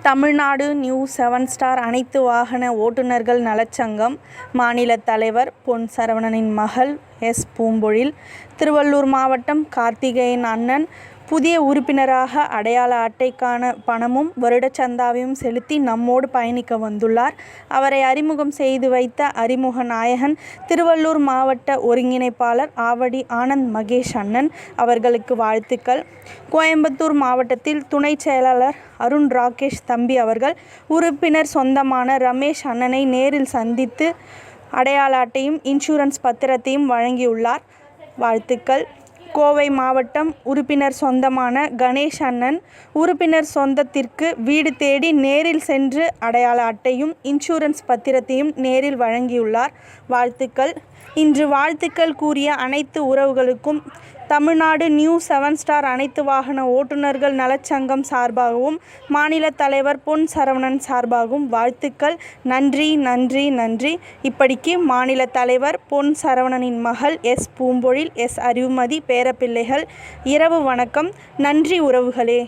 Tamil Nadu new 7 star அனைத்து வாகன ஓட்டுநர்கள் நலச்சங்கம் மாநில தலைவர் பொன் சரவணனின் மகள் எஸ். பூம்பொழில், திருவள்ளூர் மாவட்டம் கார்த்திகேயன் அண்ணன் புதிய உறுப்பினராக அடையாள அட்டைக்கான பணமும் வருடச் சந்தாவையும் செலுத்தி நம்மோடு பயணிக்க வந்துள்ளார். அவரை அறிமுகம் செய்து வைத்த அறிமுக நாயகன் திருவள்ளூர் மாவட்ட ஒருங்கிணைப்பாளர் ஆவடி ஆனந்த் மகேஷ் அண்ணன் அவர்களுக்கு வாழ்த்துக்கள். கோயம்புத்தூர் மாவட்டத்தில் துணை செயலாளர் அருண் ராகேஷ் தம்பி அவர்கள் உறுப்பினர் சொந்தமான ரமேஷ் அண்ணனை நேரில் சந்தித்து அடையாள அட்டையும் இன்சூரன்ஸ் பத்திரத்தையும் வழங்கியுள்ளார். வாழ்த்துக்கள். கோவை மாவட்டம் உறுப்பினர் சொந்தமான கணேஷ் அண்ணன் உறுப்பினர் சொந்தத்திற்கு வீடு தேடி நேரில் சென்று அடையாள அட்டையும் இன்சூரன்ஸ் பத்திரத்தையும் நேரில் வழங்கியுள்ளார். வாழ்த்துக்கள். இன்று வாழ்த்துக்கள் கூறிய அனைத்து உறவுகளுக்கும் தமிழ்நாடு நியூ 7 ஸ்டார் அனைத்து வாகன ஓட்டுநர்கள் நலச்சங்கம் சார்பாகவும் மாநில தலைவர் பொன் சரவணன் சார்பாகவும் வாழ்த்துக்கள். நன்றி நன்றி நன்றி. இப்படிக்கு மாநில தலைவர் பொன் சரவணனின் மகள் எஸ். பூம்பொழில், எஸ். அறிவுமதி பேரப்பிள்ளைகள். இரவு வணக்கம். நன்றி உறவுகளே.